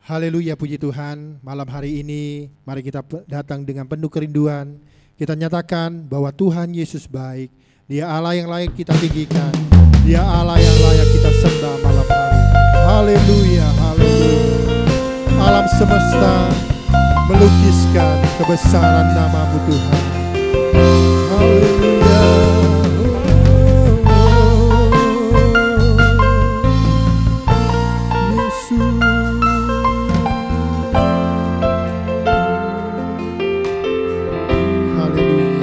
Haleluya, puji Tuhan. Malam hari ini mari kita datang dengan penuh kerinduan. Kita nyatakan bahwa Tuhan Yesus baik. Dia Allah yang layak kita tinggikan. Dia Allah yang layak kita sembah malam hari. Haleluya, haleluya. Alam semesta melukiskan kebesaran nama-Mu Tuhan. Haleluya. Hallelujah.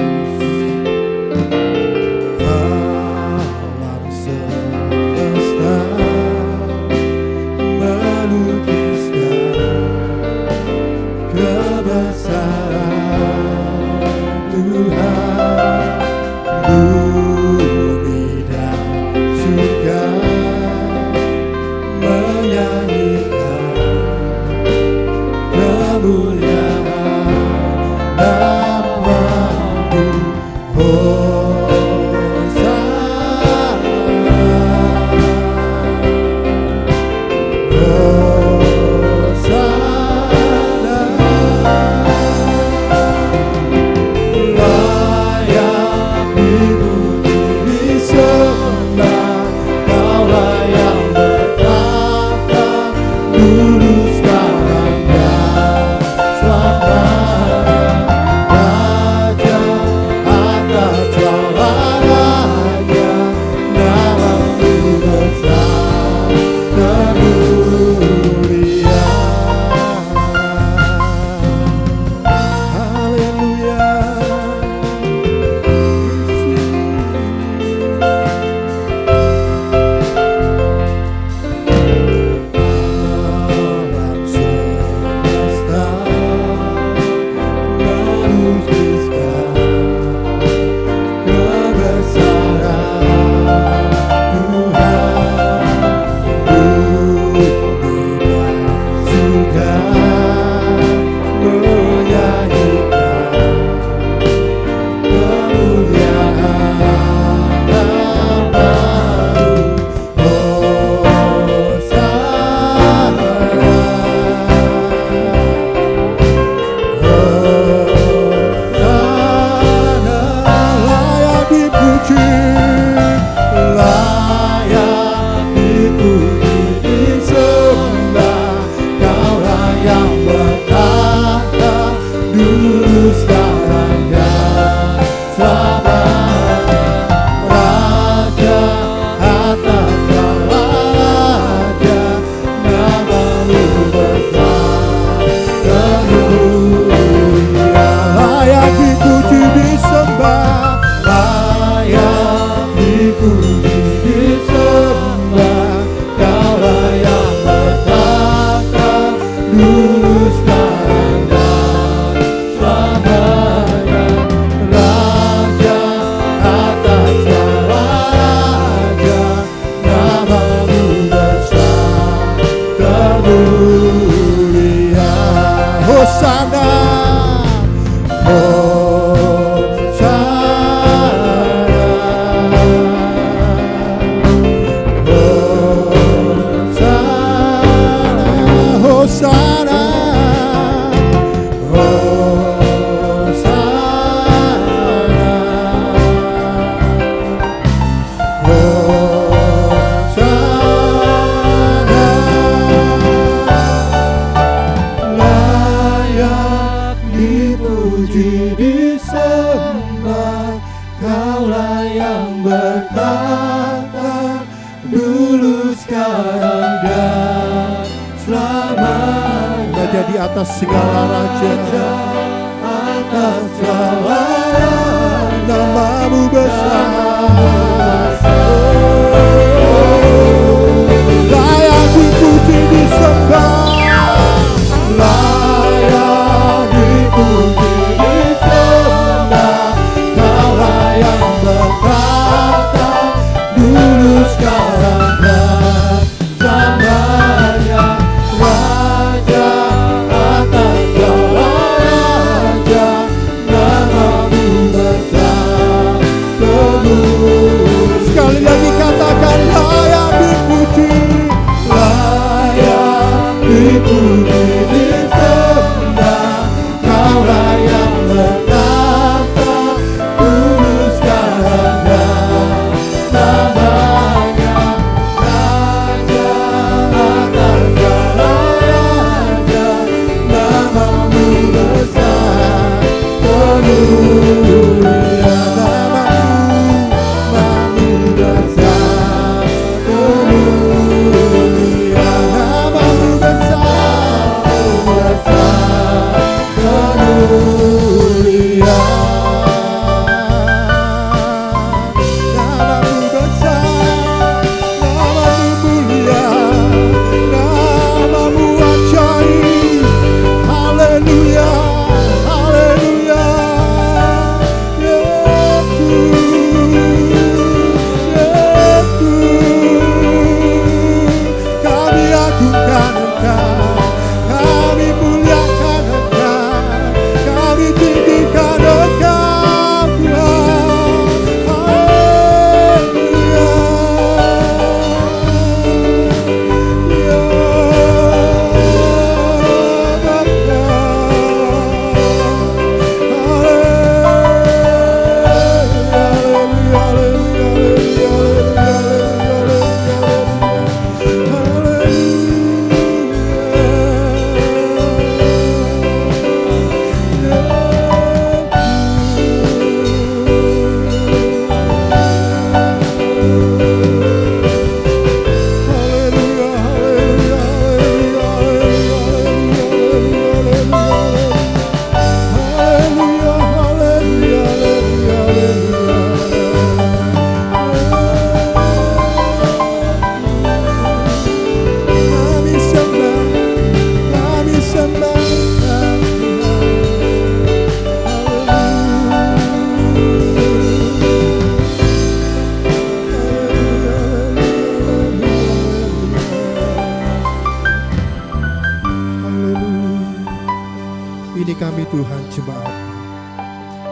kami Tuhan jemaat.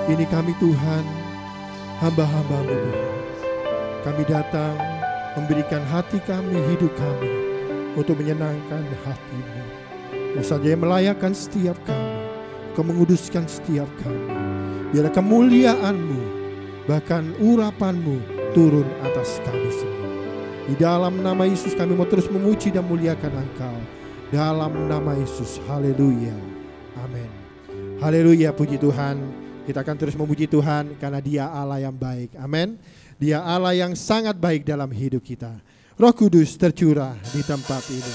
Ini kami Tuhan, hamba-hamba-Mu Tuhan. Kami datang memberikan hati kami, hidup kami untuk menyenangkan hati-Mu. Kau saja yang melayakkan setiap kami, Kau menguduskan setiap kami. Biar kemuliaan-Mu, bahkan urapan-Mu turun atas kami semua. Di dalam nama Yesus kami mau terus memuji dan muliakan Engkau. Dalam nama Yesus, haleluya, amin. Haleluya, puji Tuhan. Kita akan terus memuji Tuhan karena Dia Allah yang baik, amin. Dia Allah yang sangat baik dalam hidup kita. Roh Kudus tercurah di tempat ini.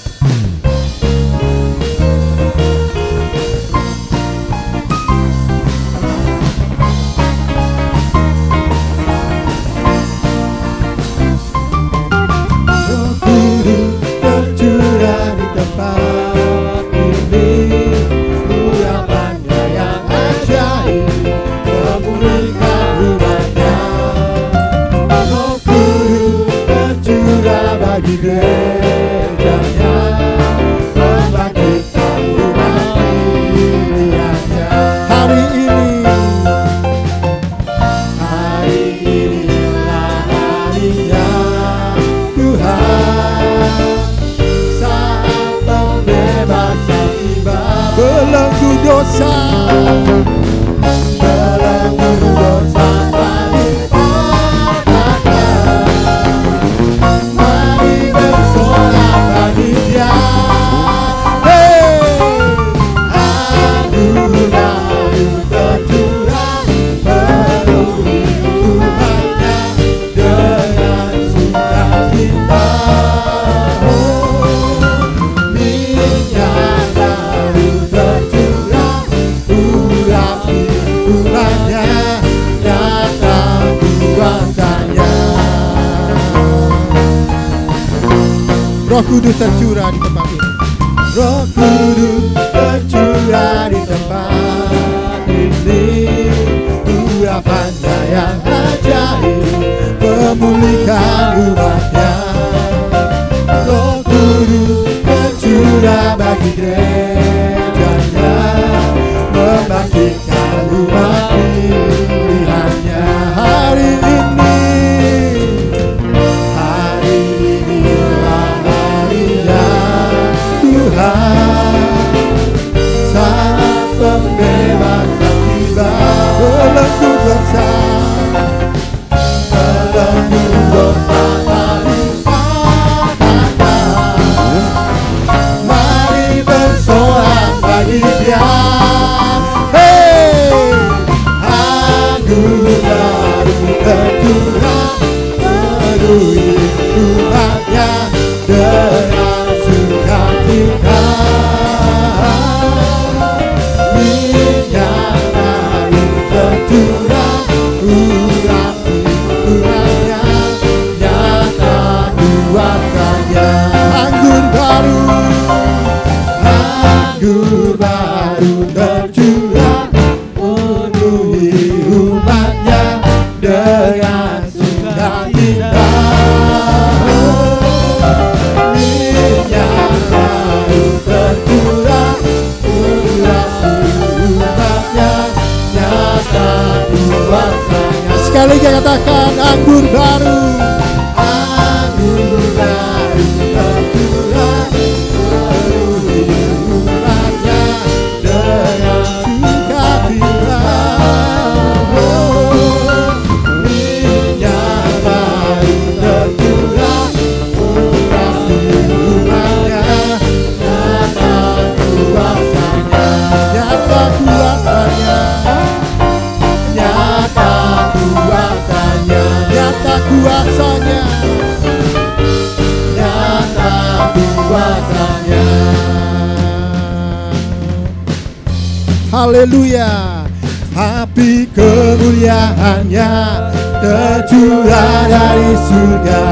Roh Kudus tercurah di tempat ini. Roh Kudus tercurah di tempat ini. Urapannya yang ajaib memulihkan umatnya. Roh Kudus tercurah bagi gerejanya, membangkitkan umat pilihannya. Hari ini saat pembebasan tiba, belenggu dosa, belenggu dosa dipatahkan. Mari bersorak bagi Dia. Hey, anugerah tercurah memenuhi umatnya dengan sukacita. Anggur baru tercurah memenuhi umatnya dengan sukacita. Minyak baru tercurah memenuhi umatnya, nyata kuasanya. Sekali lagi katakan anggur baru. Anggur baru tercurah kuasanya, nyata kuasanya. Haleluya. Api kemuliaannya tercurah dari surga,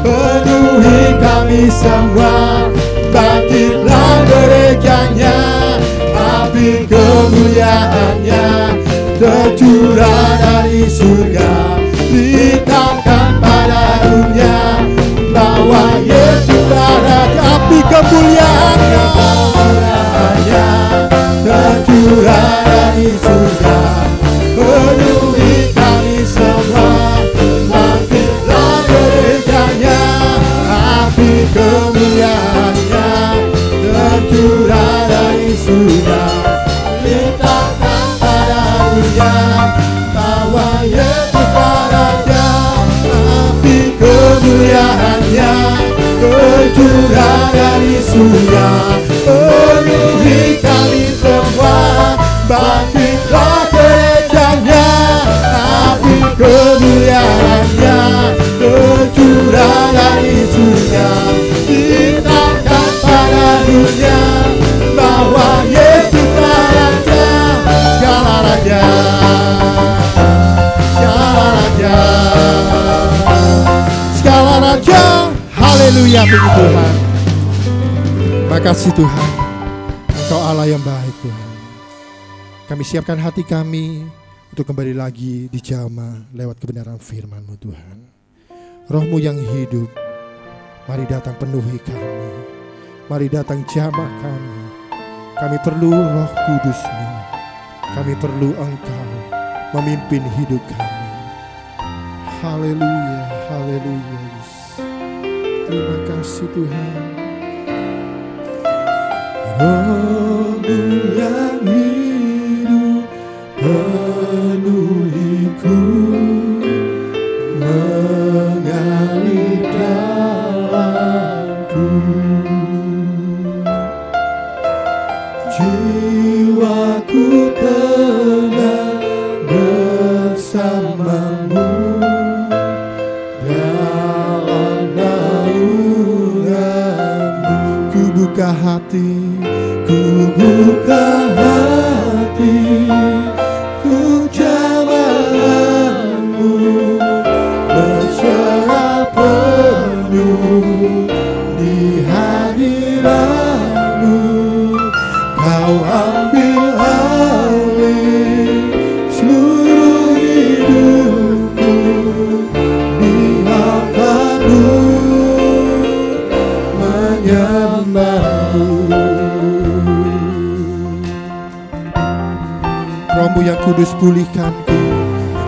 penuhi kami semua. Bangkitlah gerejanya. Api kemuliaannya tercurah dari surga, diberitakan pada dunia bahwa Yesus raja. Api kemuliaannya tercurah surga. Penuhi kami semua, bangkitlah gerejanya, api kemuliaannya tercurah dari surga. Lintaskan pada dunia bahwa Yesus Raja, api kemuliaannya tercurah dari surga. Penuhi kami semua, bangkitlah gerejanya, api kemuliaannya tercurah dari surga. Lintaskan pada dunia bahwa Yesus Raja, segala raja, segala raja, segala raja. Haleluya, puji Tuhan. Makasih Tuhan, Engkau Allah yang baik Tuhan. Kami siapkan hati kami untuk kembali lagi dijamah lewat kebenaran firman-Mu Tuhan. Roh-Mu yang hidup, mari datang penuhi kami. Mari datang jamah kami. Kami perlu Roh Kudus-Mu. Kami perlu Engkau memimpin hidup kami. Haleluya, haleluya. Terima kasih Tuhan. Roh-Mu yang hidup penuhiku, mengalir dalamku. Jiwaku tenang bersama-Mu dalam naungan-Mu. Ku buka hati, ku buka hati, ku jamah-Mu, berserah penuh di hadirat-Mu. Kau ambil alih seluruh hidupku, biarkan-Mu menyembah-Mu. Roh-Mu yang kudus pulihkanku,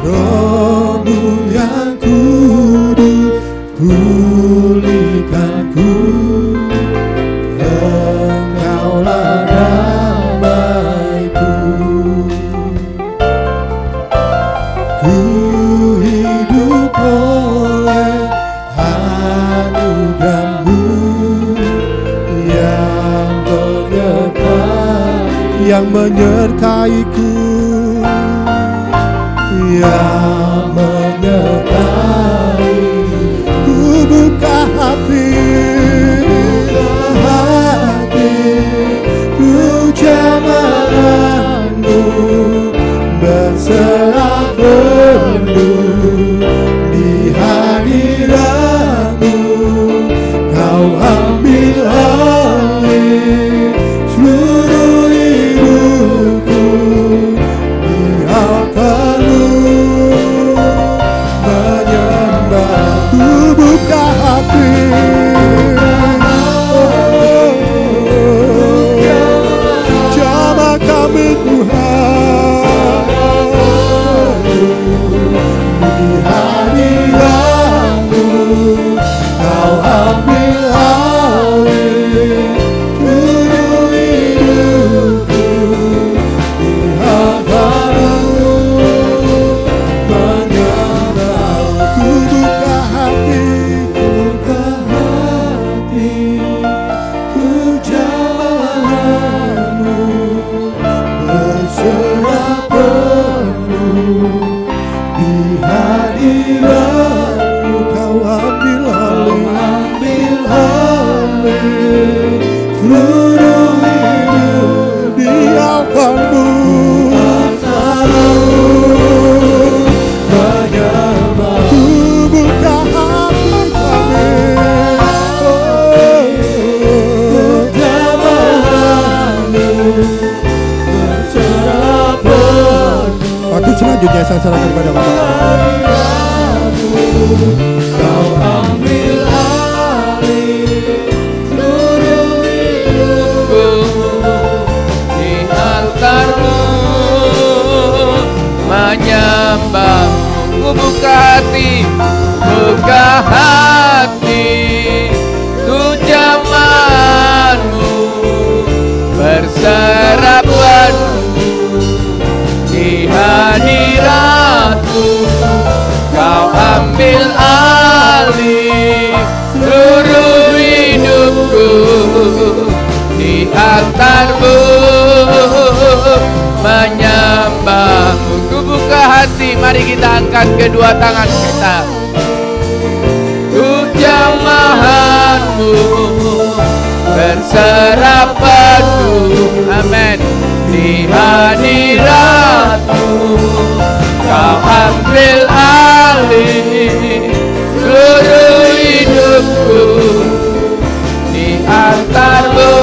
Roh-Mu yang kudus pulihkanku. Engkaulah damaiku, ku hidup oleh anugerah-Mu yang menyertaiku, yang menyertai. Ku buka hati, ku jamah-Mu, berserah penuh di hadirat-Mu. Kau ambil alih seluruh hidupku, biarkan-Mu menyembah. Ku buka hati, jamah kami Tuhan, di hadirat-Mu. Kau ambil alih seluruh hidupku, biarkan-Mu menyembah. Ku buka hati, ku jamah-Mu, berserah penuh di hadirat-Mu. Kau ambil alih seluruh hidup, biarkan-Mu menyembah. Ku buka hati kami, jamah-Mu, berserah penuh. Waktu selanjutnya saya serahkan kepada Bapak. Kau ambil alih seluruh hidupku, di altar-Mu Mari kita angkat kedua tangan kita. Ku jamahanmu berserah penuh, amin, di hadiratmu. Kau ambil alih seluruh hidupku, di altarmu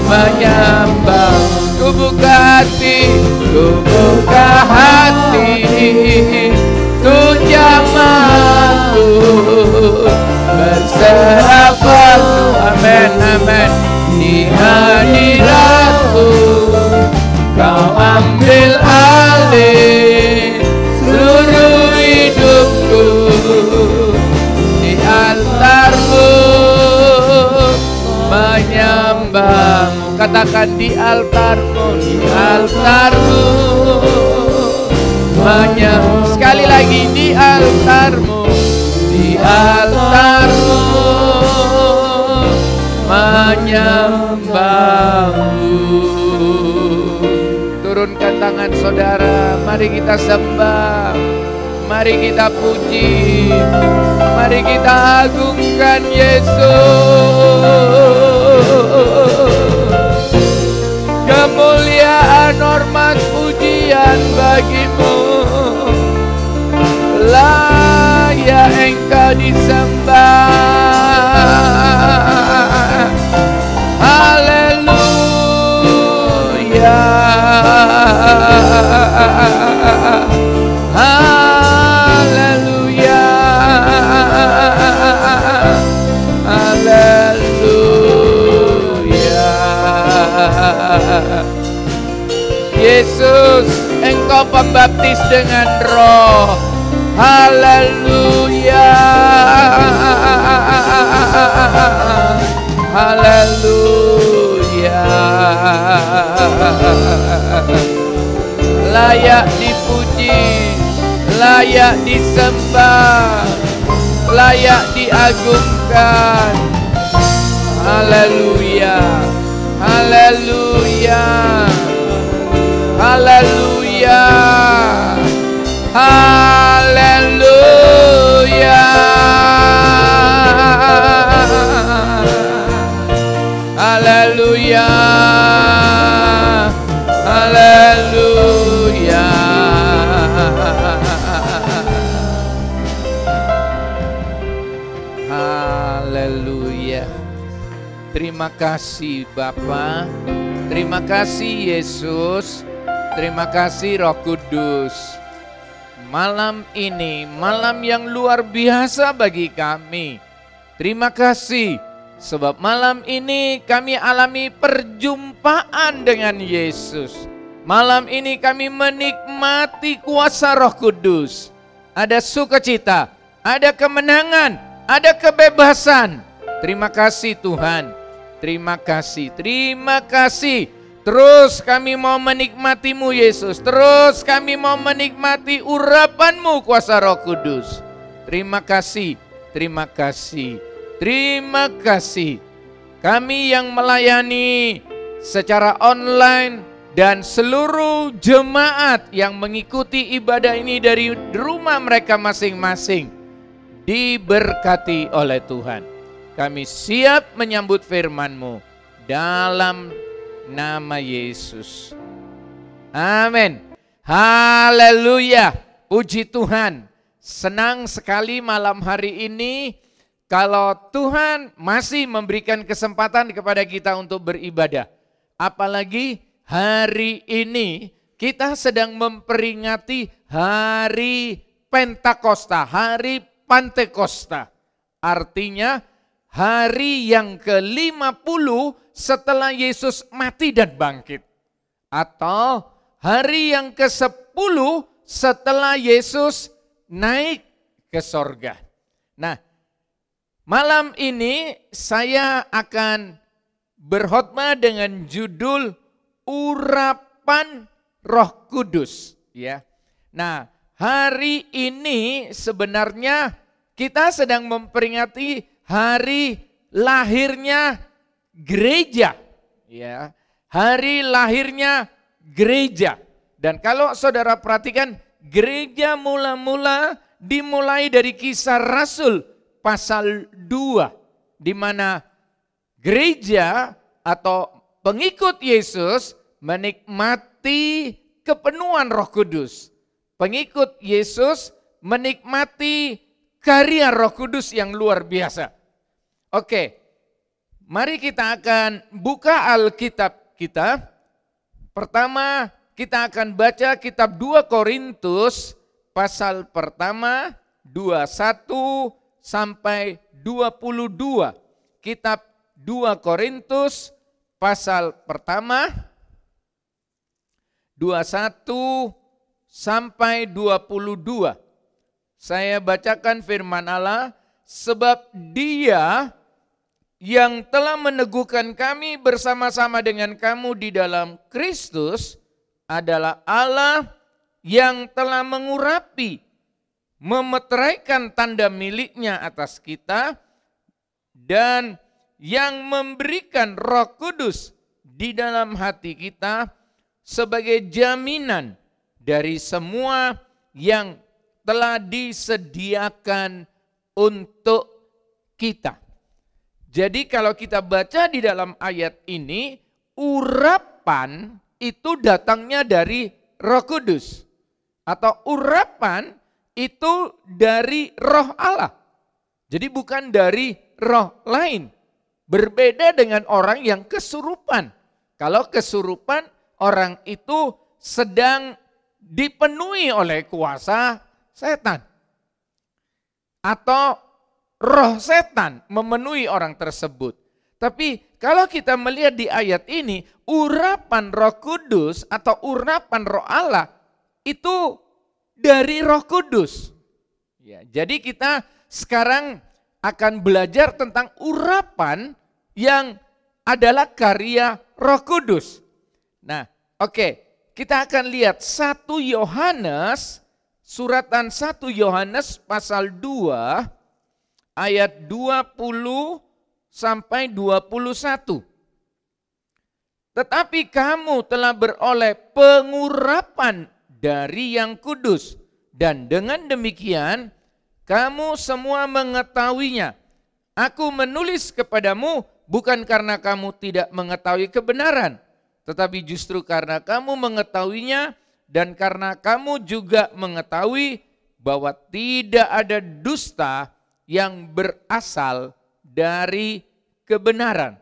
menyembah. Ku buka hati, ku buka hati, ku jamahanmu berserah penuh, amin, amin, di hadiratmu. Kau ambil alih seluruh hidupku, di altarmu menyembahmu. Katakan di altarmu, di altarmu menyembah. Sekali lagi di altarmu, di altarmu menyembahmu. Turunkan tangan saudara, mari kita sembah, mari kita puji, mari kita agungkan Yesus. Kemuliaan, hormat, pujian bagimu, layak Engkau disembah. Haleluya, haleluya, haleluya. Yesus, Engkau pembaptis dengan Roh. Haleluya, haleluya. Layak dipuji, layak disembah, layak diagungkan. Haleluya, haleluya, haleluya, haleluya, haleluya, haleluya. Haleluya. Terima kasih Bapa, terima kasih Yesus, terima kasih Roh Kudus. Malam ini, malam yang luar biasa bagi kami. Terima kasih, sebab malam ini kami alami perjumpaan dengan Yesus. Malam ini kami menikmati kuasa Roh Kudus. Ada sukacita, ada kemenangan, ada kebebasan. Terima kasih Tuhan, terima kasih, terima kasih. Terus kami mau menikmati-Mu Yesus. Terus kami mau menikmati urapan-Mu kuasa Roh Kudus. Terima kasih, terima kasih, terima kasih. Kami yang melayani secara online dan seluruh jemaat yang mengikuti ibadah ini dari rumah mereka masing-masing diberkati oleh Tuhan. Kami siap menyambut firman-Mu dalam nama Yesus. Amin. Haleluya. Puji Tuhan. Senang sekali malam hari ini kalau Tuhan masih memberikan kesempatan kepada kita untuk beribadah. Apalagi hari ini kita sedang memperingati hari Pentakosta, hari Pantekosta. Artinya hari yang ke-50 setelah Yesus mati dan bangkit. Atau hari yang ke-10 setelah Yesus naik ke sorga. Nah, malam ini saya akan berkhotbah dengan judul Urapan Roh Kudus. Ya. Nah, hari ini sebenarnya kita sedang memperingati hari lahirnya gereja, ya, hari lahirnya gereja. Dan kalau saudara perhatikan, gereja mula-mula dimulai dari Kisah Rasul pasal 2. Di mana gereja atau pengikut Yesus menikmati kepenuhan Roh Kudus. Pengikut Yesus menikmati karya Roh Kudus yang luar biasa. Oke, mari kita akan buka Alkitab kita. Pertama, kita akan baca kitab 2 Korintus pasal pertama 21 sampai 22. Kitab 2 Korintus pasal pertama 21 sampai 22. Saya bacakan firman Allah, sebab Dia yang telah meneguhkan kami bersama-sama dengan kamu di dalam Kristus adalah Allah yang telah mengurapi, memeteraikan tanda miliknya atas kita, dan yang memberikan Roh Kudus di dalam hati kita sebagai jaminan dari semua yang telah disediakan untuk kita. Jadi kalau kita baca di dalam ayat ini, urapan itu datangnya dari Roh Kudus. Atau urapan itu dari Roh Allah. Jadi bukan dari roh lain. Berbeda dengan orang yang kesurupan. Kalau kesurupan, orang itu sedang dipenuhi oleh kuasa setan. Atau roh setan memenuhi orang tersebut. Tapi kalau kita melihat di ayat ini, urapan Roh Kudus atau urapan Roh Allah itu dari Roh Kudus. Ya, jadi kita sekarang akan belajar tentang urapan yang adalah karya Roh Kudus. Nah, oke, kita akan lihat 1 Yohanes, suratan 1 Yohanes pasal 2 ayat 20 sampai 21. Tetapi kamu telah beroleh pengurapan dari yang kudus, dan dengan demikian kamu semua mengetahuinya. Aku menulis kepadamu bukan karena kamu tidak mengetahui kebenaran, tetapi justru karena kamu mengetahuinya dan karena kamu juga mengetahui bahwa tidak ada dusta yang berasal dari kebenaran.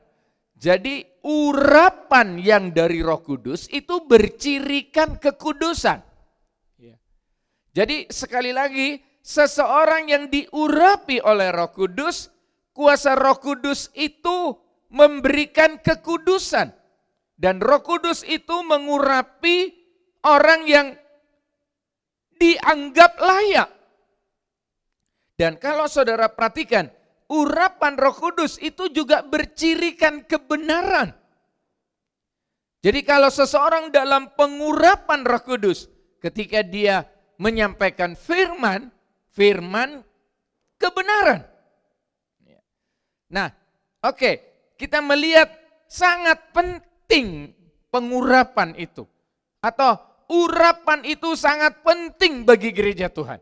Jadi urapan yang dari Roh Kudus itu bercirikan kekudusan. Jadi sekali lagi, seseorang yang diurapi oleh Roh Kudus, kuasa Roh Kudus itu memberikan kekudusan. Dan Roh Kudus itu mengurapi orang yang dianggap layak. Dan kalau saudara perhatikan, urapan Roh Kudus itu juga bercirikan kebenaran. Jadi kalau seseorang dalam pengurapan Roh Kudus, ketika dia menyampaikan firman, firman kebenaran. Nah, oke, kita melihat sangat penting pengurapan itu. Atau urapan itu sangat penting bagi gereja Tuhan.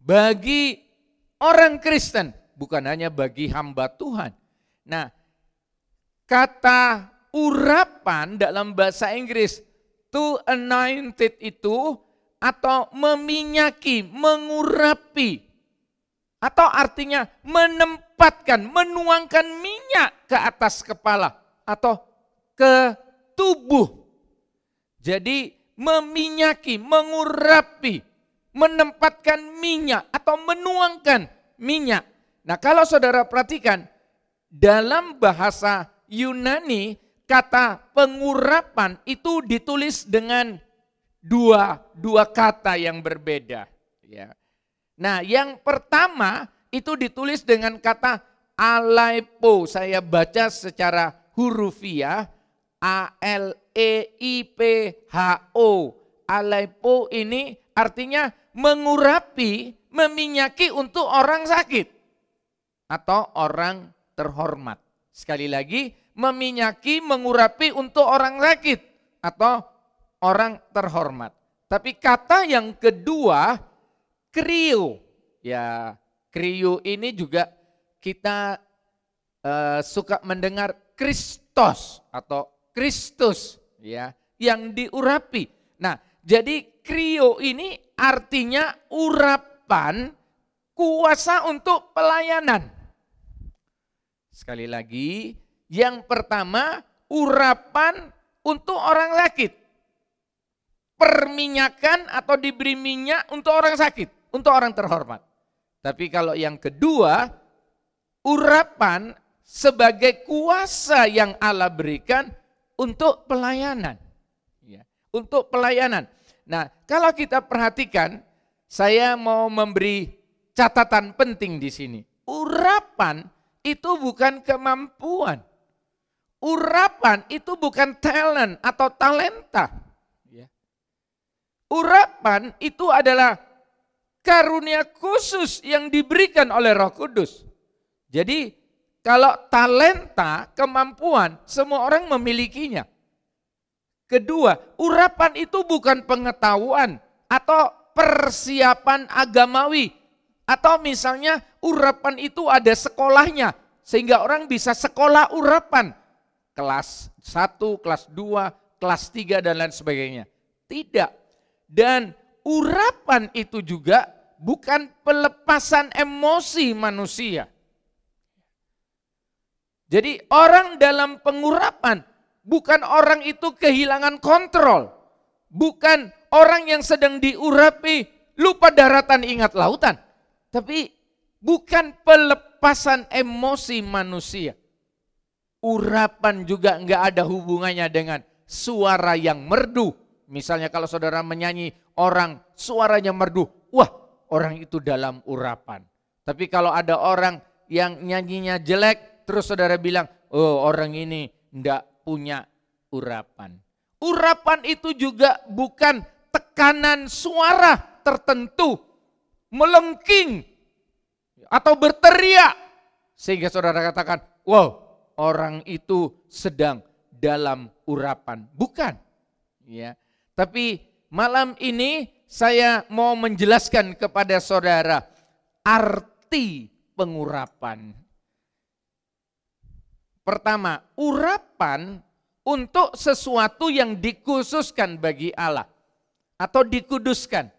Bagi orang Kristen, bukan hanya bagi hamba Tuhan. Nah, kata urapan dalam bahasa Inggris, to anointed itu, atau meminyaki, mengurapi, atau artinya menempatkan, menuangkan minyak ke atas kepala atau ke tubuh. Jadi meminyaki, mengurapi, menempatkan minyak atau menuangkan minyak. Nah, kalau saudara perhatikan, dalam bahasa Yunani kata pengurapan itu ditulis dengan dua kata yang berbeda. Ya. Nah, yang pertama itu ditulis dengan kata aleipo. Saya baca secara hurufiah, A-L-E-I-P-H-O. Aleipo ini artinya mengurapi, meminyaki untuk orang sakit atau orang terhormat. Sekali lagi, meminyaki, mengurapi untuk orang sakit atau orang terhormat. Tapi kata yang kedua, krio. Ya, krio ini juga kita suka mendengar Kristos atau Kristus, ya, yang diurapi. Nah, jadi krio ini artinya urapan kuasa untuk pelayanan. Sekali lagi, yang pertama urapan untuk orang sakit. Perminyakan atau diberi minyak untuk orang sakit, untuk orang terhormat. Tapi kalau yang kedua, urapan sebagai kuasa yang Allah berikan untuk pelayanan. Ya, untuk pelayanan. Nah, kalau kita perhatikan, saya mau memberi catatan penting di sini. Urapan itu bukan kemampuan. Urapan itu bukan talent atau talenta. Urapan itu adalah karunia khusus yang diberikan oleh Roh Kudus. Jadi kalau talenta, kemampuan, semua orang memilikinya. Kedua, urapan itu bukan pengetahuan atau persiapan agamawi. Atau misalnya urapan itu ada sekolahnya, sehingga orang bisa sekolah urapan. Kelas 1, kelas 2, kelas 3 dan lain sebagainya. Tidak. Dan urapan itu juga bukan pelepasan emosi manusia. Jadi orang dalam pengurapan bukan orang itu kehilangan kontrol. Bukan orang yang sedang diurapi lupa daratan ingat lautan. Tapi bukan pelepasan emosi manusia. Urapan juga enggak ada hubungannya dengan suara yang merdu. Misalnya kalau saudara menyanyi orang suaranya merdu, wah orang itu dalam urapan. Tapi kalau ada orang yang nyanyinya jelek, terus saudara bilang, oh orang ini enggak punya urapan. Urapan itu juga bukan tekanan suara tertentu, melengking atau berteriak. Sehingga saudara katakan, wow orang itu sedang dalam urapan. Bukan. Ya. Tapi malam ini saya mau menjelaskan kepada saudara arti pengurapan. Pertama, urapan untuk sesuatu yang dikhususkan bagi Allah atau dikuduskan.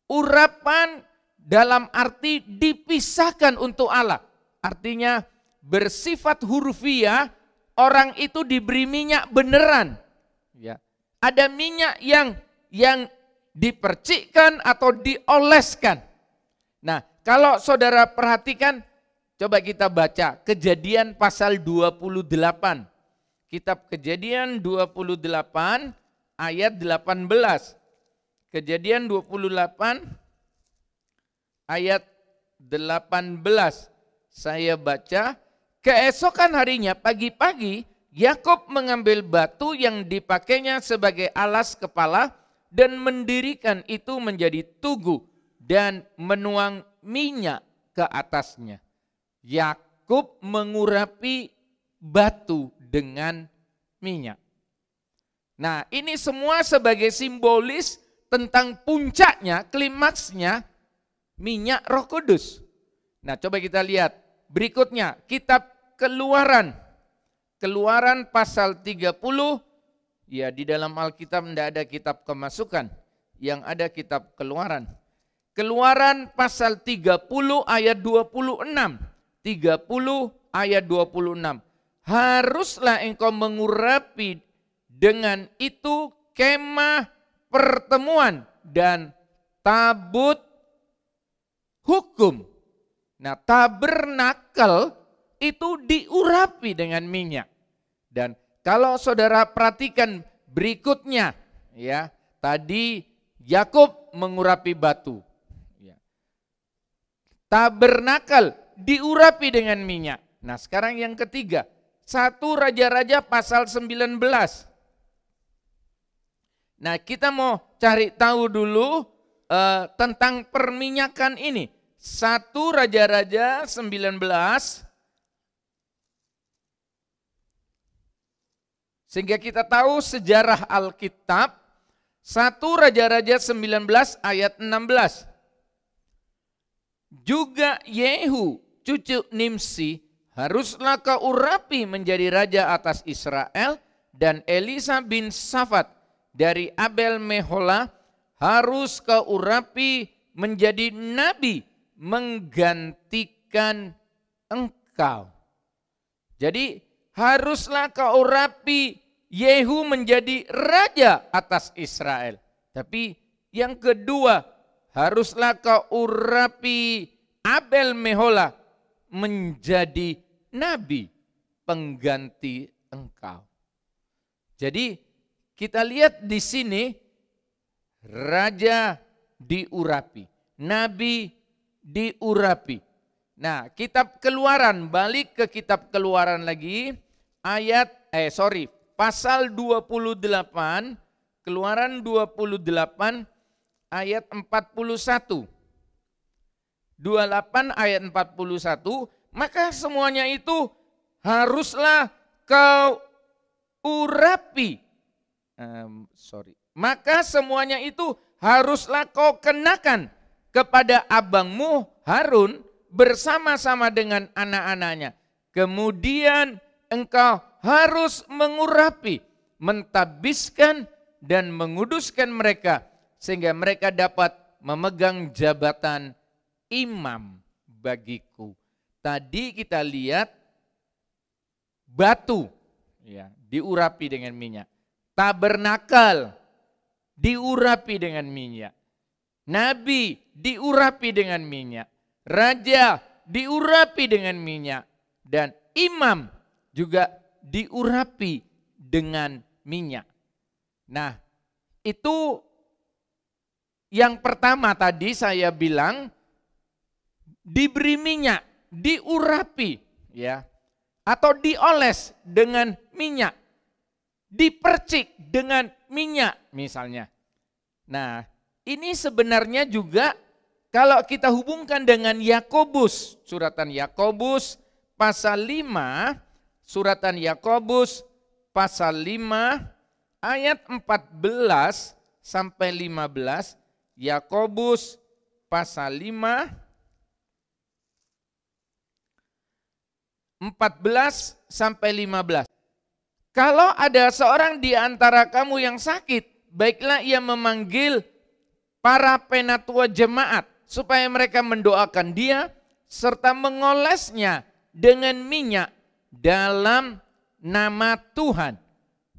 Urapan dalam arti dipisahkan untuk Allah. Artinya bersifat hurufiah, orang itu diberi minyak beneran. Ya. Ada minyak yang dipercikkan atau dioleskan. Nah, kalau saudara perhatikan, coba kita baca Kejadian pasal 28. Kitab Kejadian 28 ayat 18. Kejadian 28 ayat 18. Saya baca, keesokan harinya pagi-pagi Yakub mengambil batu yang dipakainya sebagai alas kepala dan mendirikan itu menjadi tugu dan menuang minyak ke atasnya. Yakub mengurapi batu dengan minyak. Nah, ini semua sebagai simbolis tentang puncaknya, klimaksnya minyak Roh Kudus. Nah, coba kita lihat berikutnya, kitab Keluaran. Keluaran pasal 30, ya di dalam Alkitab tidak ada kitab Kemasukan, yang ada kitab Keluaran. Keluaran pasal 30 ayat 26. 30 ayat 26. Haruslah engkau mengurapi dengan itu kemah pertemuan dan tabut hukum. Nah, tabernakel itu diurapi dengan minyak. Dan kalau saudara perhatikan berikutnya, ya, tadi Yakub mengurapi batu. Ya. Tabernakel diurapi dengan minyak. Nah, sekarang yang ketiga, 1 Raja-Raja pasal 19. Nah, kita mau cari tahu dulu tentang perminyakan ini. 1 Raja-Raja 19. Sehingga kita tahu sejarah Alkitab 1 Raja-Raja 19 ayat 16. Juga Yehu, cucu Nimsi, haruslah kau urapi menjadi raja atas Israel, dan Elisa bin Safat dari Abel Mehola harus kau urapi menjadi nabi menggantikan engkau. Jadi haruslah kau urapi Yehu menjadi raja atas Israel. Tapi yang kedua, haruslah kau urapi Abel Mehola menjadi nabi pengganti engkau. Jadi kita lihat di sini raja diurapi, nabi diurapi. Nah, kitab Keluaran, balik ke kitab Keluaran lagi, pasal 28, Keluaran 28 ayat 41. 28 ayat 41, maka semuanya itu haruslah kau urapi. Maka semuanya itu haruslah kau kenakan kepada abangmu Harun bersama-sama dengan anak-anaknya. Kemudian engkau harus mengurapi, mentabiskan dan menguduskan mereka sehingga mereka dapat memegang jabatan imam bagiku. Tadi kita lihat batu ya, diurapi dengan minyak. Tabernakel diurapi dengan minyak. Nabi diurapi dengan minyak. Raja diurapi dengan minyak. Dan imam juga diurapi dengan minyak. Nah, itu yang pertama tadi saya bilang diberi minyak, diurapi ya, atau dioles dengan minyak, dipercik dengan minyak misalnya. Nah, ini sebenarnya juga kalau kita hubungkan dengan Yakobus, suratan Yakobus pasal 5, suratan Yakobus pasal 5 ayat 14 sampai 15, Yakobus pasal 5 14 sampai 15. Kalau ada seorang di antara kamu yang sakit, baiklah ia memanggil para penatua jemaat supaya mereka mendoakan dia serta mengolesnya dengan minyak dalam nama Tuhan.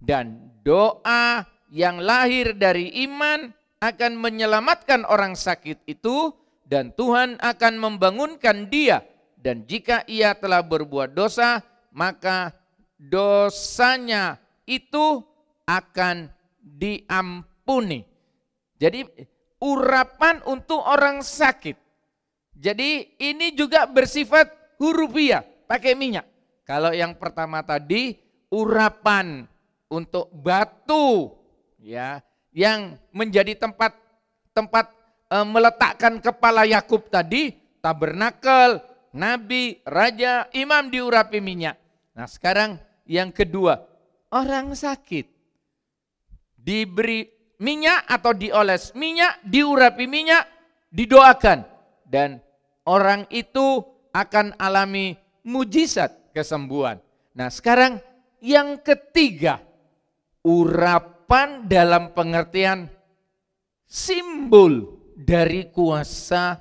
Dan doa yang lahir dari iman akan menyelamatkan orang sakit itu dan Tuhan akan membangunkan dia. Dan jika ia telah berbuat dosa, maka dosanya itu akan diampuni. Jadi urapan untuk orang sakit. Jadi ini juga bersifat hurufiah, pakai minyak. Kalau yang pertama tadi urapan untuk batu ya, yang menjadi tempat meletakkan kepala Yakub tadi, tabernakel, nabi, raja, imam diurapi minyak. Nah sekarang yang kedua, orang sakit diberi minyak atau dioles minyak, diurapi minyak, didoakan. Dan orang itu akan alami mujizat kesembuhan. Nah sekarang yang ketiga, urapan dalam pengertian simbol dari kuasa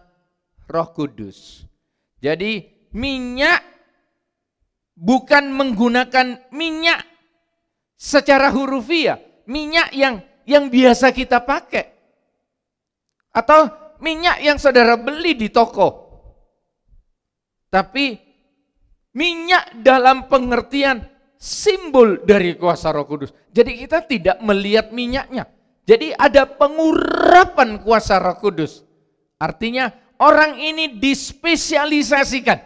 Roh Kudus. Jadi minyak bukan menggunakan minyak secara hurufiah, minyak yang biasa kita pakai. Atau minyak yang saudara beli di toko. Tapi minyak dalam pengertian simbol dari kuasa Roh Kudus. Jadi kita tidak melihat minyaknya. Jadi ada pengurapan kuasa Roh Kudus. Artinya orang ini dispesialisasikan,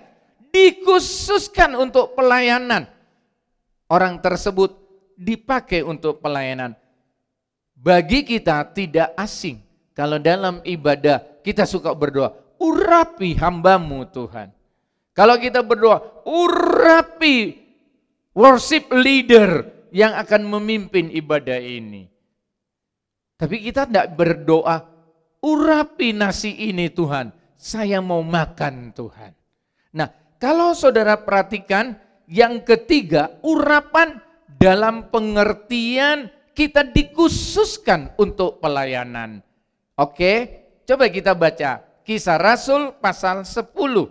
dikhususkan untuk pelayanan. Orang tersebut dipakai untuk pelayanan. Bagi kita tidak asing. Kalau dalam ibadah kita suka berdoa, urapi hambamu Tuhan. Kalau kita berdoa, urapi worship leader yang akan memimpin ibadah ini. Tapi kita tidak berdoa, urapi nasi ini Tuhan, saya mau makan Tuhan. Nah, kalau saudara perhatikan, yang ketiga, urapan dalam pengertian kita dikhususkan untuk pelayanan. Oke, coba kita baca Kisah Rasul pasal 10.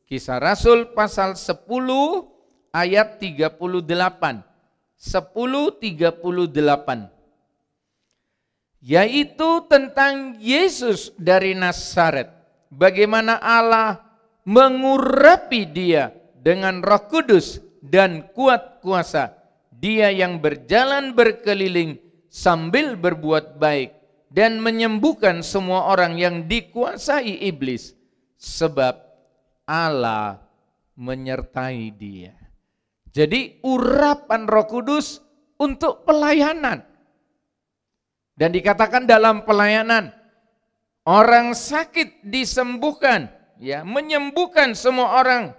Kisah Rasul pasal 10 ayat 38. 10:38. Yaitu tentang Yesus dari Nazaret. Bagaimana Allah mengurapi dia dengan Roh Kudus dan kuat kuasa. Dia yang berjalan berkeliling sambil berbuat baik dan menyembuhkan semua orang yang dikuasai iblis, sebab Allah menyertai dia. Jadi urapan Roh Kudus untuk pelayanan. Dan dikatakan dalam pelayanan, orang sakit disembuhkan, ya, menyembuhkan semua orang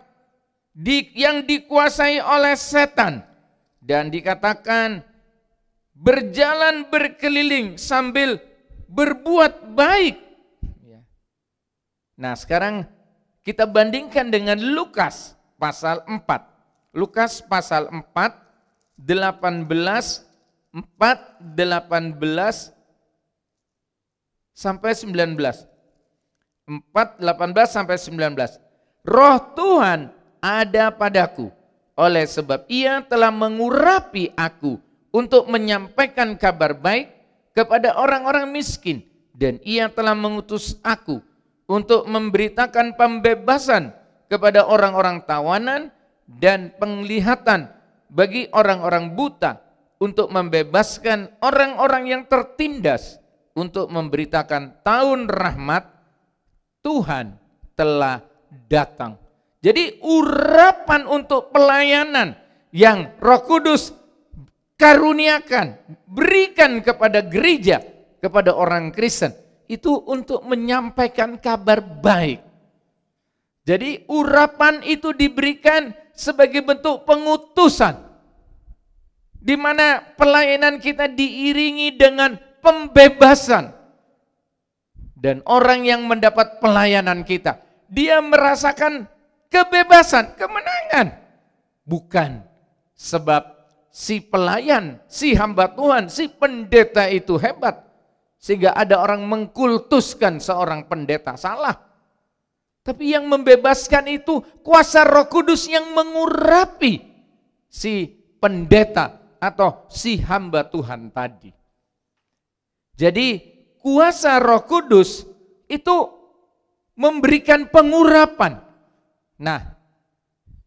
yang dikuasai oleh setan. Dan dikatakan berjalan berkeliling sambil berbuat baik. Nah, sekarang kita bandingkan dengan Lukas pasal 4. Lukas pasal 4, 18 sampai 19. 4:18 sampai 19. Roh Tuhan ada padaku, oleh sebab Ia telah mengurapi aku untuk menyampaikan kabar baik kepada orang-orang miskin, dan Ia telah mengutus aku untuk memberitakan pembebasan kepada orang-orang tawanan dan penglihatan bagi orang-orang buta, untuk membebaskan orang-orang yang tertindas, untuk memberitakan tahun rahmat Tuhan telah datang. Jadi urapan untuk pelayanan yang Roh Kudus karuniakan, berikan kepada gereja, kepada orang Kristen, itu untuk menyampaikan kabar baik. Jadi urapan itu diberikan sebagai bentuk pengutusan, di mana pelayanan kita diiringi dengan pembebasan. Dan orang yang mendapat pelayanan kita, dia merasakan kebebasan, kemenangan. Bukan sebab si pelayan, si hamba Tuhan, si pendeta itu hebat, sehingga ada orang mengkultuskan seorang pendeta. Salah. Tapi yang membebaskan itu kuasa Roh Kudus yang mengurapi si pendeta atau si hamba Tuhan tadi. Jadi kuasa Roh Kudus itu memberikan pengurapan. Nah,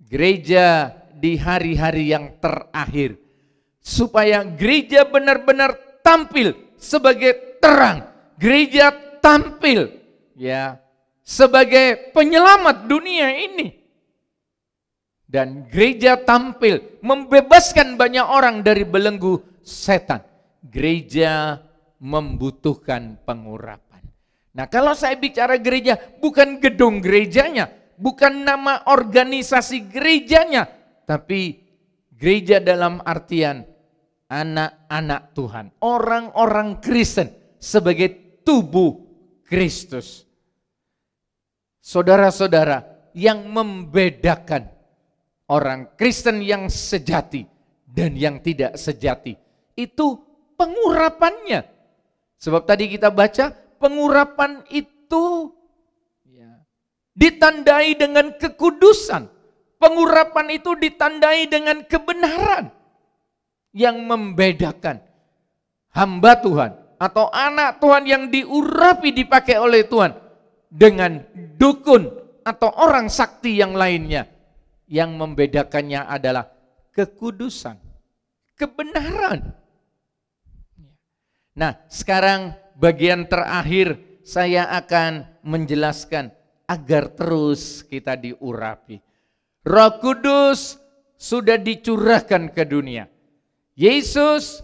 gereja di hari-hari yang terakhir, supaya gereja benar-benar tampil sebagai terang, gereja tampil ya sebagai penyelamat dunia ini, dan gereja tampil membebaskan banyak orang dari belenggu setan. Gereja membutuhkan pengurapan. Nah, kalau saya bicara gereja, bukan gedung gerejanya, bukan nama organisasi gerejanya, tapi gereja dalam artian anak-anak Tuhan, orang-orang Kristen sebagai tubuh Kristus. Saudara-saudara, yang membedakan orang Kristen yang sejati dan yang tidak sejati itu pengurapannya. Sebab tadi kita baca, pengurapan itu ditandai dengan kekudusan. Pengurapan itu ditandai dengan kebenaran. Yang membedakan hamba Tuhan atau anak Tuhan yang diurapi dipakai oleh Tuhan dengan dukun atau orang sakti yang lainnya. Yang membedakannya adalah kekudusan, kebenaran. Nah, sekarang bagian terakhir saya akan menjelaskan agar terus kita diurapi. Roh Kudus sudah dicurahkan ke dunia. Yesus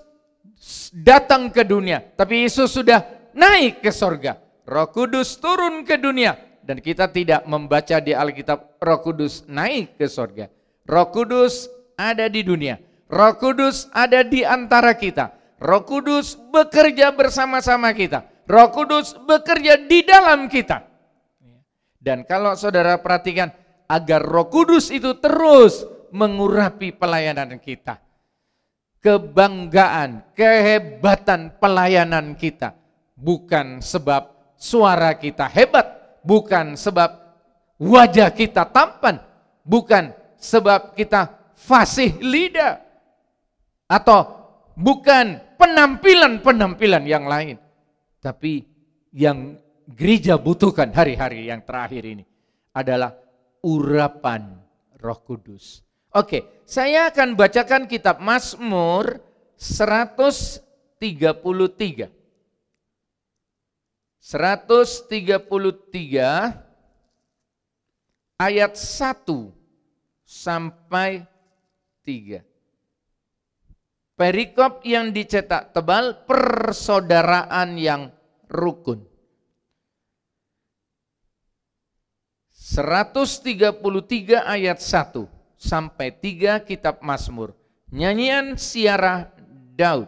datang ke dunia, tapi Yesus sudah naik ke sorga. Roh Kudus turun ke dunia, dan kita tidak membaca di Alkitab Roh Kudus naik ke sorga. Roh Kudus ada di dunia. Roh Kudus ada di antara kita. Roh Kudus bekerja bersama-sama kita. Roh Kudus bekerja di dalam kita. Dan kalau saudara perhatikan, agar Roh Kudus itu terus mengurapi pelayanan kita. Kebanggaan, kehebatan pelayanan kita. Bukan sebab suara kita hebat. Bukan sebab wajah kita tampan. Bukan sebab kita fasih lidah. Atau bukan penampilan-penampilan yang lain. Tapi yang gereja butuhkan hari-hari yang terakhir ini adalah urapan Roh Kudus. Oke, saya akan bacakan kitab Mazmur 133. 133 ayat 1 sampai 3. Perikop yang dicetak tebal, persaudaraan yang rukun. 133 ayat 1 sampai 3 kitab Mazmur. Nyanyian siarah Daud.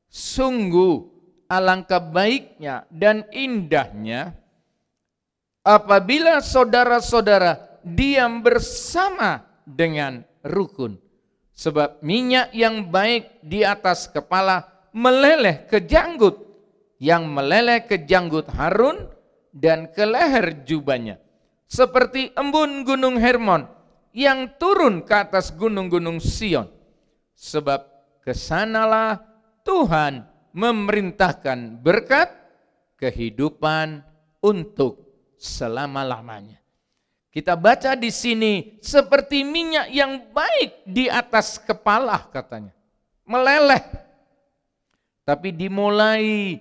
Sungguh alangkah baiknya dan indahnya apabila saudara-saudara diam bersama dengan rukun. Sebab minyak yang baik di atas kepala meleleh ke janggut, yang meleleh ke janggut Harun dan ke leher jubahnya. Seperti embun gunung Hermon yang turun ke atas gunung-gunung Sion. Sebab kesanalah Tuhan memerintahkan berkat kehidupan untuk selama-lamanya. Kita baca di sini seperti minyak yang baik di atas kepala katanya. Meleleh. Tapi dimulai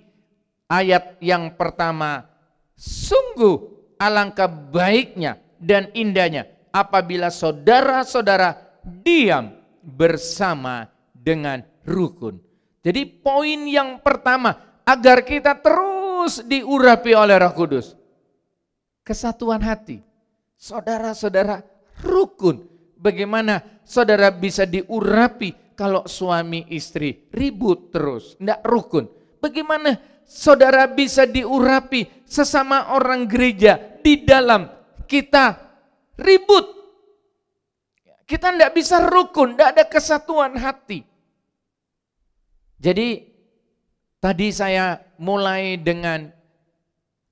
ayat yang pertama. Sungguh alangkah baiknya dan indahnya apabila saudara-saudara diam bersama dengan rukun. Jadi poin yang pertama agar kita terus diurapi oleh Roh Kudus. Kesatuan hati. Saudara-saudara rukun. Bagaimana saudara bisa diurapi kalau suami istri ribut terus, tidak rukun? Bagaimana saudara bisa diurapi sesama orang gereja di dalam kita ribut? Kita tidak bisa rukun, tidak ada kesatuan hati. Jadi tadi saya mulai dengan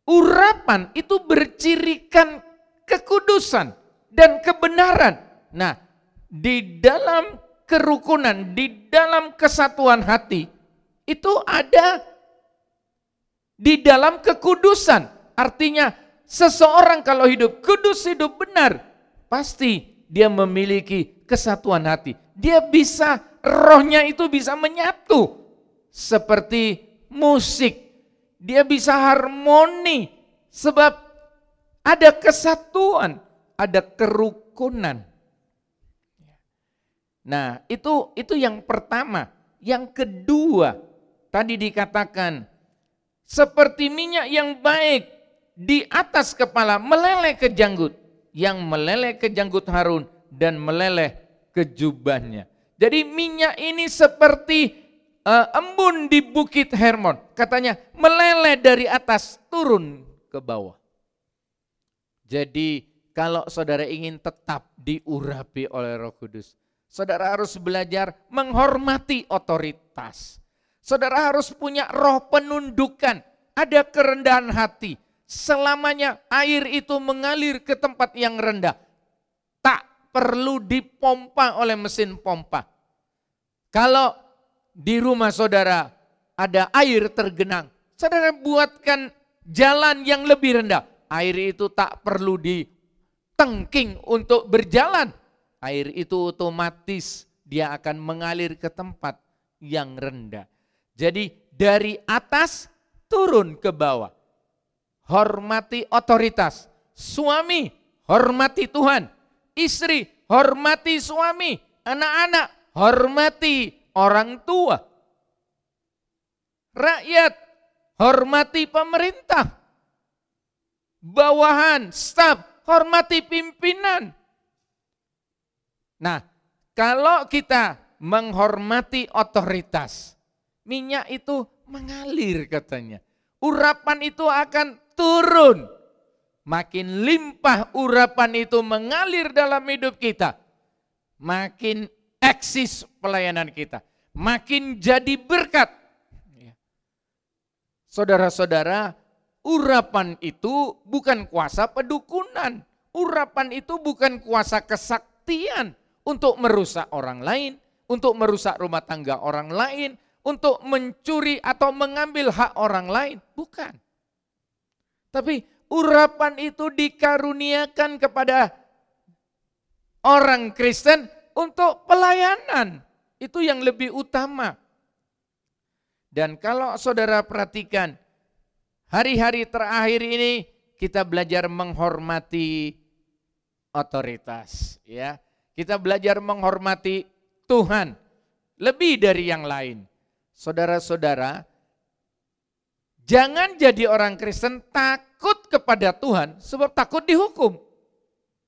urapan itu bercirikan kekudusan dan kebenaran. Nah, di dalam kerukunan, di dalam kesatuan hati, itu ada di dalam kekudusan. Artinya seseorang kalau hidup kudus, hidup benar, pasti dia memiliki kesatuan hati. Dia bisa, rohnya itu bisa menyatu. Seperti musik, dia bisa harmoni. Sebab ada kesatuan, ada kerukunan. Nah, itu yang pertama. Yang kedua, tadi dikatakan seperti minyak yang baik di atas kepala meleleh ke janggut, yang meleleh ke janggut Harun dan meleleh ke jubahnya. Jadi minyak ini seperti embun di bukit Hermon. Katanya meleleh dari atas turun ke bawah. Jadi kalau saudara ingin tetap diurapi oleh Roh Kudus, saudara harus belajar menghormati otoritas. Saudara harus punya roh penundukan, ada kerendahan hati. Selamanya air itu mengalir ke tempat yang rendah. Tak perlu dipompa oleh mesin pompa. Kalau di rumah saudara ada air tergenang, saudara buatkan jalan yang lebih rendah. Air itu tak perlu ditengking untuk berjalan. Air itu otomatis dia akan mengalir ke tempat yang rendah. Jadi dari atas turun ke bawah. Hormati otoritas. Suami hormati Tuhan. Istri hormati suami. Anak-anak hormati orang tua. Rakyat hormati pemerintah. Bawahan, staf, hormati pimpinan. Nah, kalau kita menghormati otoritas, minyak itu mengalir katanya. Urapan itu akan turun. Makin limpah urapan itu mengalir dalam hidup kita, makin eksis pelayanan kita, makin jadi berkat. Saudara-saudara, urapan itu bukan kuasa pedukunan. Urapan itu bukan kuasa kesaktian untuk merusak orang lain, untuk merusak rumah tangga orang lain, untuk mencuri atau mengambil hak orang lain. Bukan. Tapi urapan itu dikaruniakan kepada orang Kristen untuk pelayanan. Itu yang lebih utama. Dan kalau saudara perhatikan, hari-hari terakhir ini kita belajar menghormati otoritas. Ya, kita belajar menghormati Tuhan lebih dari yang lain. Saudara-saudara, jangan jadi orang Kristen takut kepada Tuhan sebab takut dihukum.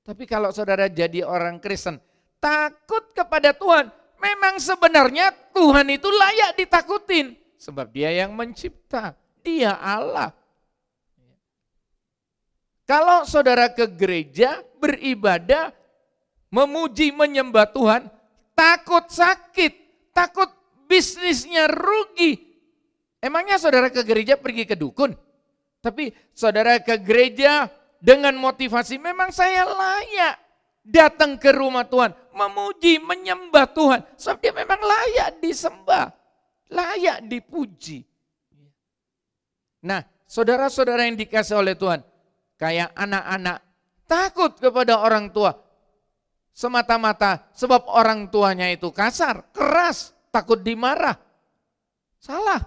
Tapi kalau saudara jadi orang Kristen takut kepada Tuhan, memang sebenarnya Tuhan itu layak ditakutin. Sebab dia yang mencipta, dia Allah. Kalau saudara ke gereja, beribadah, memuji, menyembah Tuhan, takut sakit, takut bisnisnya rugi. Emangnya saudara ke gereja pergi ke dukun? Tapi saudara ke gereja dengan motivasi, memang saya layak datang ke rumah Tuhan, memuji, menyembah Tuhan. Sebab dia memang layak disembah, layak dipuji. Nah, saudara-saudara yang dikasih oleh Tuhan, kayak anak-anak takut kepada orang tua semata-mata sebab orang tuanya itu kasar, keras, takut dimarah. Salah.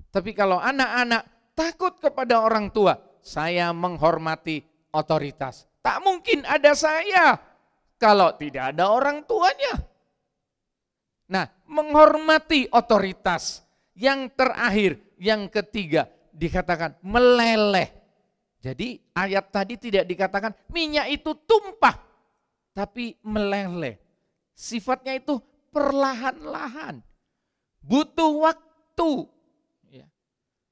Tapi kalau anak-anak takut kepada orang tua, saya menghormati otoritas. Tak mungkin ada saya kalau tidak ada orang tuanya. Nah, menghormati otoritas. Yang terakhir, yang ketiga, dikatakan meleleh. Jadi ayat tadi tidak dikatakan minyak itu tumpah, tapi meleleh. Sifatnya itu perlahan-lahan. Butuh waktu.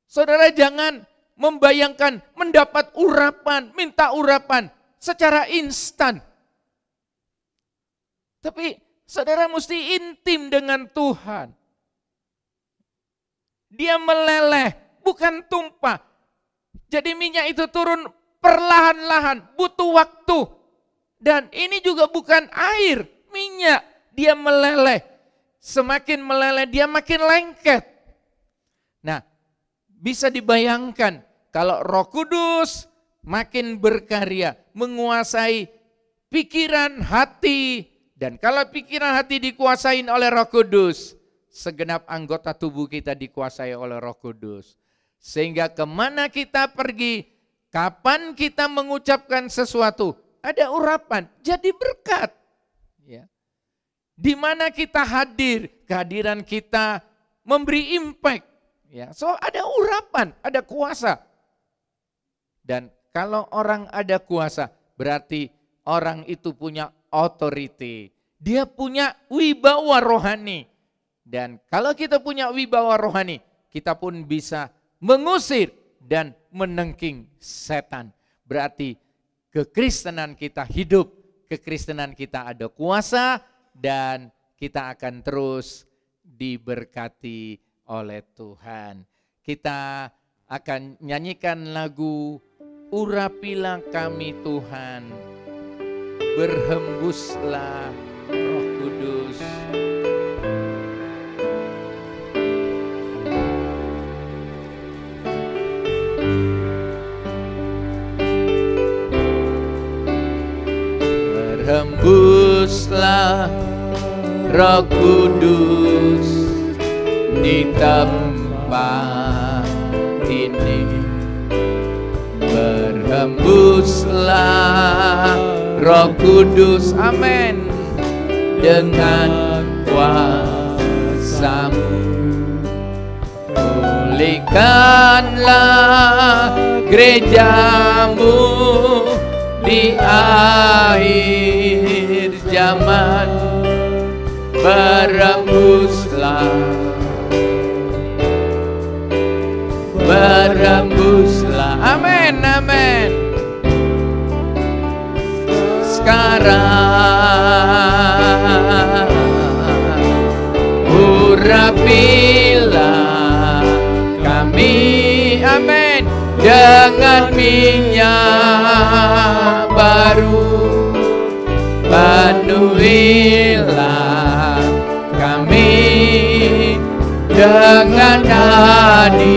Saudara jangan membayangkan mendapat urapan, minta urapan secara instan. Tapi saudara mesti intim dengan Tuhan. Dia meleleh, bukan tumpah. Jadi minyak itu turun perlahan-lahan, butuh waktu. Dan ini juga bukan air, minyak. Dia meleleh. Semakin meleleh dia makin lengket. Nah, bisa dibayangkan kalau Roh Kudus makin berkarya, menguasai pikiran hati. Dan kalau pikiran hati dikuasain oleh Roh Kudus, segenap anggota tubuh kita dikuasai oleh Roh Kudus. Sehingga kemana kita pergi, kapan kita mengucapkan sesuatu, ada urapan, jadi berkat. Ya. Di mana kita hadir, kehadiran kita memberi impact. Ya, so ada urapan, ada kuasa. Dan kalau orang ada kuasa, berarti orang itu punya authority. Dia punya wibawa rohani. Dan kalau kita punya wibawa rohani, kita pun bisa mengusir dan menengking setan. Berarti kekristenan kita hidup, kekristenan kita ada kuasa, dan kita akan terus diberkati oleh Tuhan. Kita akan nyanyikan lagu Urapilah Kami Tuhan, berhembuslah Roh Kudus. Berhembuslah Roh Kudus di tempat ini, berhembuslah Roh Kudus, amin, dengan kuasa-Mu. Pulihkanlah gereja-Mu di akhir zaman, berhembuslah sekarang urapilah kami, amin, dengan minyak baru. Penuhilah kami dengan hadirat-Mu,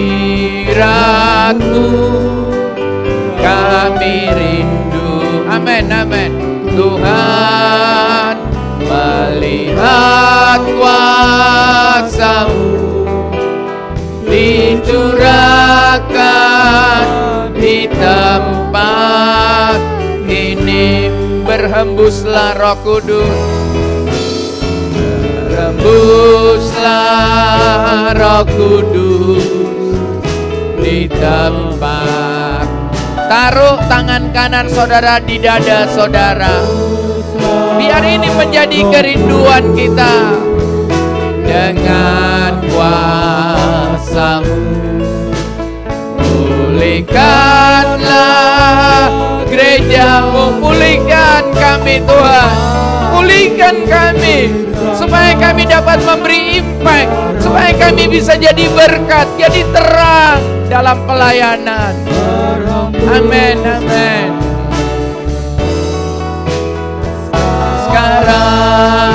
kami rindu, amin, amin, Tuhan, melihat kuasa-Mu dicurahkan di tempat ini. Berhembuslah Roh Kudus, berhembuslah Roh Kudus di tempat. Taruh tangan kanan saudara di dada saudara. Biar ini menjadi kerinduan kita. Dengan kuasa-Mu pulihkanlah gereja-Mu, pulihkan kami Tuhan, pulihkan kami, supaya kami dapat memberi impact, supaya kami bisa jadi berkat, jadi terang dalam pelayanan. Amin, amin. Sekarang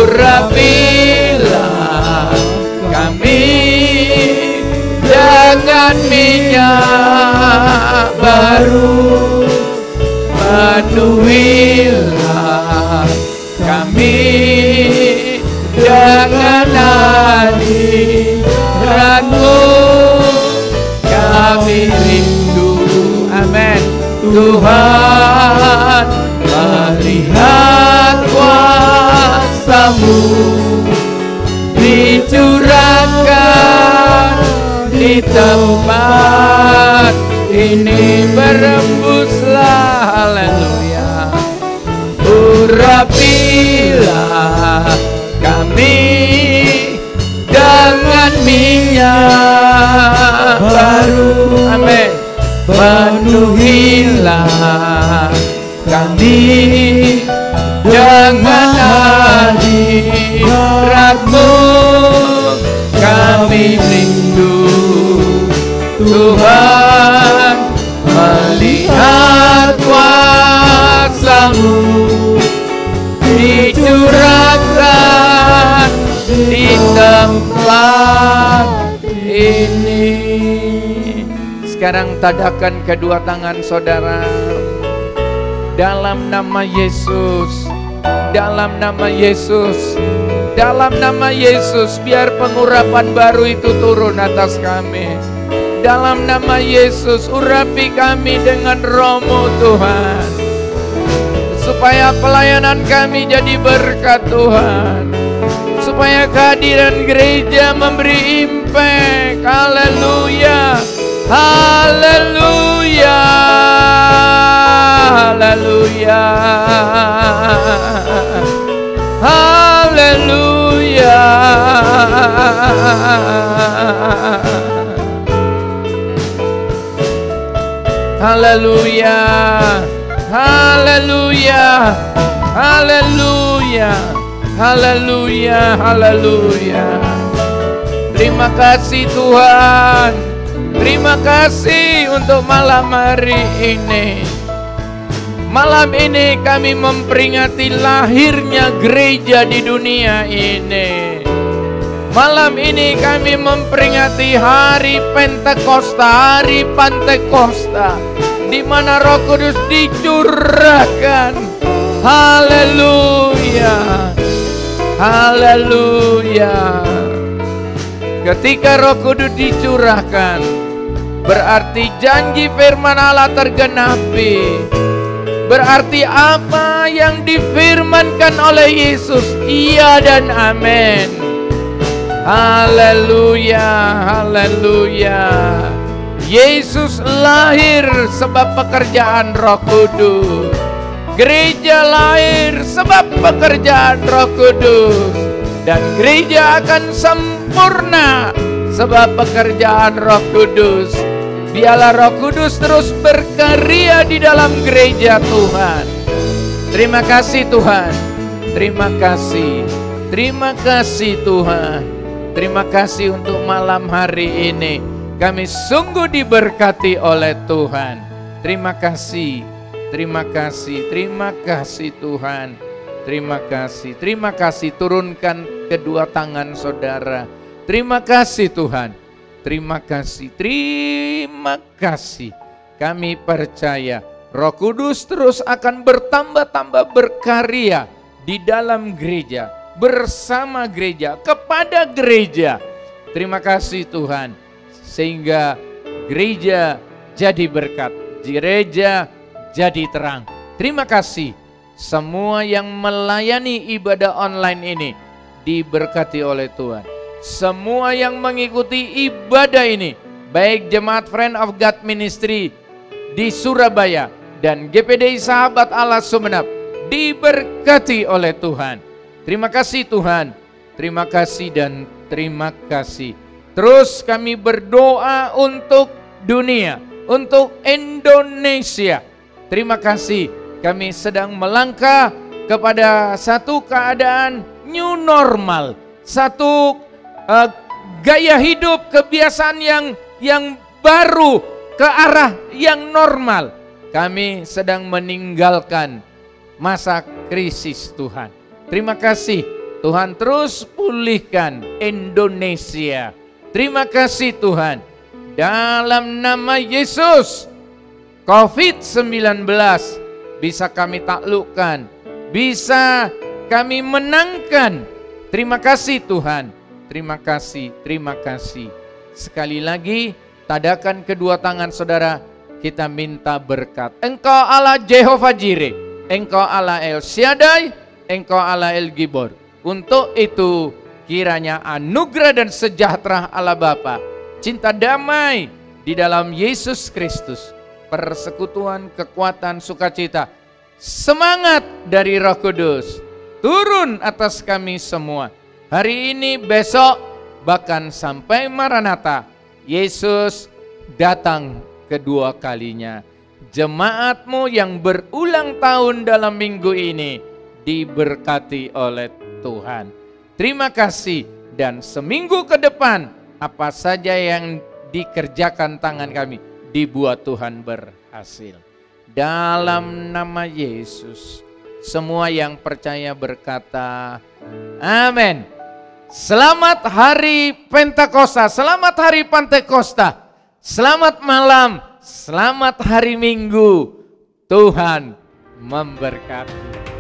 urapilah kami dengan minyak baru. Penuhilah kami dengan hadirat-Mu, kami rindu, amin, Tuhan, melihat kuasa-Mu dicurahkan di tempat ini. Berembuslah, haleluya, urapilah kami dengan minyak baru, amin. Penuhilah kami dengan hadirat-Mu, kami rindu, Tuhan, melihat kuasa-Mu dicurahkan di tempat ini. Sekarang tadahkan kedua tangan saudara. Dalam nama Yesus, dalam nama Yesus, dalam nama Yesus, biar pengurapan baru itu turun atas kami. Dalam nama Yesus, urapi kami dengan Roh-Mu Tuhan, supaya pelayanan kami jadi berkat Tuhan, supaya kehadiran gereja memberi impact. Haleluya, haleluya, haleluya, haleluya. Haleluya, haleluya, haleluya, haleluya, haleluya. Terima kasih Tuhan, terima kasih untuk malam hari ini. Malam ini kami memperingati lahirnya gereja di dunia ini. Malam ini kami memperingati hari Pentakosta, hari Pantekosta, di mana Roh Kudus dicurahkan. Haleluya, haleluya. Ketika Roh Kudus dicurahkan, berarti janji firman Allah tergenapi. Berarti apa yang difirmankan oleh Yesus, iya dan amin. Haleluya, haleluya. Yesus lahir sebab pekerjaan Roh Kudus. Gereja lahir sebab pekerjaan Roh Kudus. Dan gereja akan sempurna sebab pekerjaan Roh Kudus. Biarlah Roh Kudus terus berkarya di dalam gereja Tuhan. Terima kasih Tuhan. Terima kasih. Terima kasih Tuhan. Terima kasih untuk malam hari ini. Kami sungguh diberkati oleh Tuhan. Terima kasih. Terima kasih. Terima kasih Tuhan. Terima kasih. Terima kasih. Turunkan kedua tangan saudara. Terima kasih Tuhan. Terima kasih. Terima kasih. Kami percaya Roh Kudus terus akan bertambah-tambah berkarya di dalam gereja, bersama gereja, kepada gereja. Terima kasih Tuhan, sehingga gereja jadi berkat, gereja jadi terang. Terima kasih semua yang melayani ibadah online ini diberkati oleh Tuhan. Semua yang mengikuti ibadah ini, baik Jemaat Friend of God Ministry di Surabaya dan GPDI Sahabat Allah Sumeneb, diberkati oleh Tuhan. Terima kasih Tuhan. Terima kasih dan terima kasih. Terus kami berdoa untuk dunia, untuk Indonesia. Terima kasih. Kami sedang melangkah kepada satu keadaan new normal, satu gaya hidup, kebiasaan yang baru ke arah yang normal. Kami sedang meninggalkan masa krisis Tuhan. Terima kasih Tuhan, terus pulihkan Indonesia. Terima kasih Tuhan. Dalam nama Yesus, COVID-19 bisa kami taklukkan, bisa kami menangkan. Terima kasih Tuhan. Terima kasih, terima kasih. Sekali lagi, tadakan kedua tangan saudara, kita minta berkat. Engkau Allah Jehovah Jireh, Engkau Allah El Shaddai, Engkau Allah El Gibor. Untuk itu kiranya anugerah dan sejahtera Allah Bapa, cinta damai di dalam Yesus Kristus, persekutuan, kekuatan, sukacita, semangat dari Roh Kudus turun atas kami semua. Hari ini, besok, bahkan sampai Maranatha, Yesus datang kedua kalinya. Jemaatmu yang berulang tahun dalam minggu ini diberkati oleh Tuhan. Terima kasih, dan seminggu ke depan apa saja yang dikerjakan tangan kami dibuat Tuhan berhasil. Dalam nama Yesus, semua yang percaya berkata amin. Selamat hari Pentakosta, selamat hari Pantekosta, selamat malam, selamat hari Minggu. Tuhan memberkati.